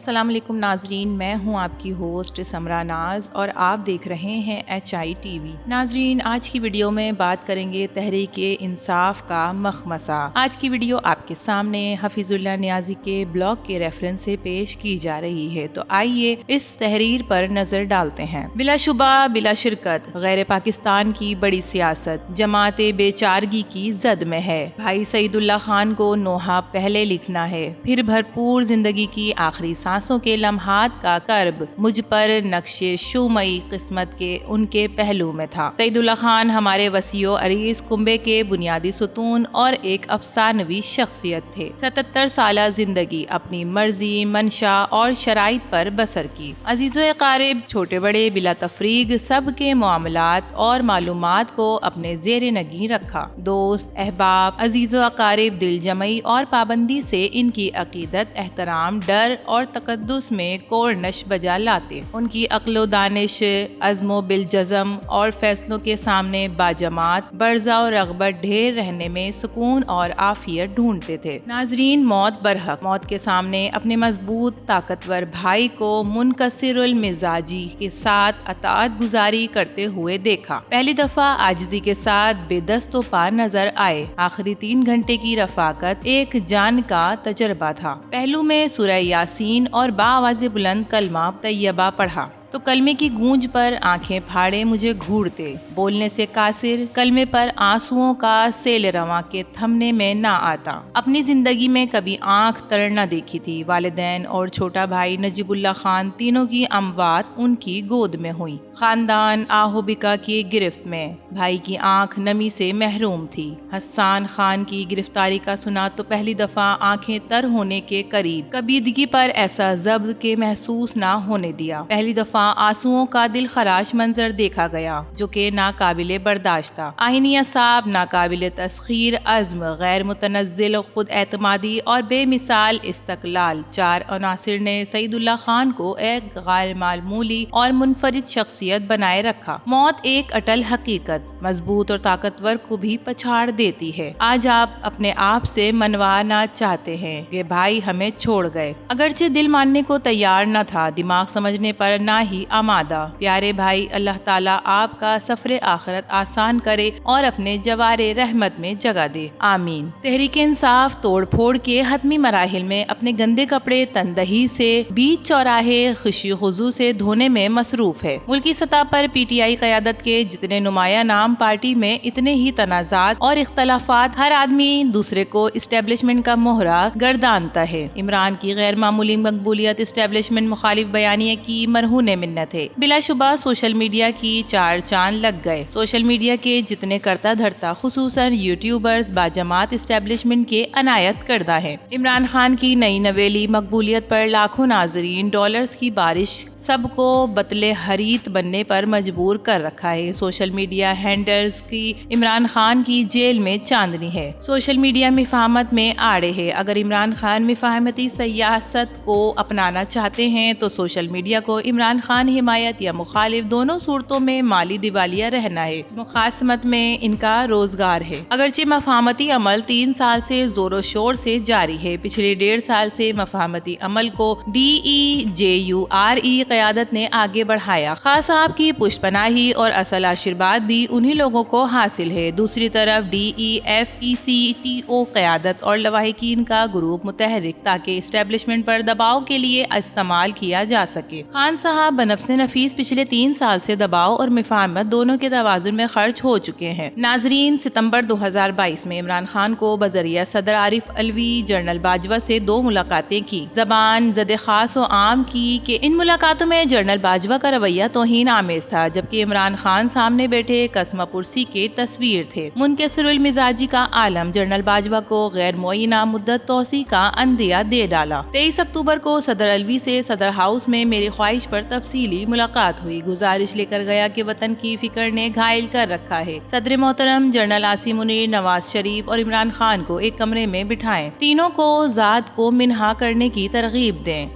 السلام علیکم ناظرین، میں ہوں آپ کی ہوسٹ سمرا ناز اور آپ دیکھ رہے ہیں HI TV۔ ناظرین، آج کی ویڈیو میں بات کریں گے تحریک انصاف کا مخمصہ۔ آج کی ویڈیو آپ کے سامنے حفیظ اللہ نیازی کے بلاگ کے ریفرنس سے پیش کی جا رہی ہے، تو آئیے اس تحریر پر نظر ڈالتے ہیں۔ بلا شبہ بلا شرکت غیر پاکستان کی بڑی سیاست جماعت بے چارگی کی زد میں ہے۔ بھائی سعید اللہ خان کو نوحہ پہلے لکھنا ہے، پھر بھرپور زندگی کی آخری سانسوں کے لمحات کا کرب مجھ پر نقش شومئی قسمت کے ان کے پہلو میں تھا۔ سعید اللہ خان ہمارے وسیع و عریض کنبے کے بنیادی ستون اور ایک افسانوی شخصیت تھے۔ 77 سالہ زندگی اپنی مرضی، منشا اور شرائط پر بسر کی۔ عزیز و اقارب چھوٹے بڑے بلا تفریق سب کے معاملات اور معلومات کو اپنے زیر نگیں رکھا۔ دوست، احباب، عزیز و اقارب دل جمعی اور پابندی سے ان کی عقیدت، احترام، ڈر اور تقدس میں کورنش بجا لاتے۔ ان کی عقل و دانش، عزم و بالجزم اور فیصلوں کے سامنے باجماعت برزہ و رغبت ڈھیر رہنے میں سکون اور عافیت ڈھونڈتے تھے۔ ناظرین، موت برحق موت کے سامنے اپنے مضبوط طاقتور بھائی کو منکسر المزاجی کے ساتھ اطاعت گزاری کرتے ہوئے دیکھا۔ پہلی دفعہ عاجزی کے ساتھ بے دست و پا نظر آئے۔ آخری 3 گھنٹے کی رفاقت ایک جان کا تجربہ تھا۔ پہلو میں سورہ یاسین اور بآواز بلند کلمہ طیبہ پڑھا تو کلمے کی گونج پر آنکھیں پھاڑے مجھے گھورتے، بولنے سے قاصر، کلمے پر آنسوؤں کا سیل رواں کے تھمنے میں نہ آتا۔ اپنی زندگی میں کبھی آنکھ تر نہ دیکھی تھی۔ والدین اور چھوٹا بھائی نجیب اللہ خان تینوں کی اموات ان کی گود میں ہوئی۔ خاندان آہو بکا کی گرفت میں، بھائی کی آنکھ نمی سے محروم تھی۔ حسان خان کی گرفتاری کا سنا تو پہلی دفعہ آنکھیں تر ہونے کے قریب، کبیدگی پر ایسا ضبط کے محسوس نہ ہونے دیا۔ پہلی دفعہ آنسوؤں کا دل خراش منظر دیکھا گیا جو کہ ناقابل برداشت تھا۔ آئینی اعصاب، ناقابل تسخیر عزم، غیر متنزل خود اعتمادی اور بے مثال استقلال، 4 عناصر نے سعید اللہ خان کو ایک غیر معمولی اور منفرد شخصیت بنائے رکھا۔ موت ایک اٹل حقیقت، مضبوط اور طاقتور کو بھی پچھاڑ دیتی ہے۔ آج آپ اپنے آپ سے منوانا چاہتے ہیں کہ بھائی ہمیں چھوڑ گئے، اگرچہ دل ماننے کو تیار نہ تھا، دماغ سمجھنے پر نہ ہی آمادہ۔ پیارے بھائی، اللہ تعالیٰ آپ کا سفر آخرت آسان کرے اور اپنے جوار رحمت میں جگہ دے، آمین۔ تحریک انصاف توڑ پھوڑ کے حتمی مراحل میں اپنے گندے کپڑے تندہی سے، بیچ چوراہے خوشی خضوع سے دھونے میں مصروف ہے۔ ملکی سطح پر PTI قیادت کے جتنے نمایاں نام پارٹی میں اتنے ہی تنازعات اور اختلافات، ہر آدمی دوسرے کو اسٹیبلشمنٹ کا مہرا گردانتا ہے۔ عمران کی غیر معمولی مقبولیت اسٹیبلشمنٹ مخالف بیانیے کی مرہون منت ہے۔ بلا شبہ سوشل میڈیا کی 4 چاند لگ گئے۔ سوشل میڈیا کے جتنے کرتا دھرتا، خصوصاً یوٹیوبرز، باجماعت اسٹیبلشمنٹ کے عنایت کردہ ہیں۔ عمران خان کی نئی نویلی مقبولیت پر لاکھوں ناظرین، ڈالرز کی بارش سب کو بطل حریت بننے پر مجبور کر رکھا ہے۔ سوشل میڈیا ہینڈلرز کی عمران خان کی جیل میں چاندنی ہے۔ سوشل میڈیا مفاہمت میں آڑے ہے۔ اگر عمران خان مفاہمتی سیاست کو اپنانا چاہتے ہیں تو سوشل میڈیا کو عمران خان حمایت یا مخالف دونوں صورتوں میں مالی دیوالیہ رہنا ہے۔ مخاصمت میں ان کا روزگار ہے۔ اگرچہ مفاہمتی عمل 3 سال سے زور و شور سے جاری ہے، پچھلے 1.5 سال سے مفاہمتی عمل کو DEJURE قیادت نے آگے بڑھایا۔ خان صاحب کی پشت پناہی اور اصل آشرواد بھی انہی لوگوں کو حاصل ہے۔ دوسری طرف DEFECTO قیادت اور لواحقین کا گروپ متحرک تاکہ اسٹیبلشمنٹ پر دباؤ کے لیے استعمال کیا جا سکے۔ خان صاحب بنفس نفیس پچھلے 3 سال سے دباؤ اور مفاہمت دونوں کے توازن میں خرچ ہو چکے ہیں۔ ناظرین، ستمبر 2022 میں عمران خان کو بذریعہ صدر عارف علوی جنرل باجوہ سے 2 ملاقاتیں کی۔ زبان زد خاص و عام کی کہ ان ملاقاتوں میں جنرل باجوہ کا رویہ توہین آمیز تھا، جبکہ عمران خان سامنے بیٹھے قسمہ پرسی کے تصویر تھے۔ منکسر المزاجی کا عالم جنرل باجوہ کو غیر معینہ مدت توسیع کا عندیہ دے ڈالا۔ 23 اکتوبر کو صدر علوی سے صدر ہاؤس میں میری خواہش پر تفصیلی ملاقات ہوئی۔ گزارش لے کر گیا کہ وطن کی فکر نے گھائل کر رکھا ہے۔ صدر محترم جنرل عاصم منیر، نواز شریف اور عمران خان کو ایک کمرے میں بٹھائیں، تینوں کو ذات کو منہا کرنے کی ترغیب دیں۔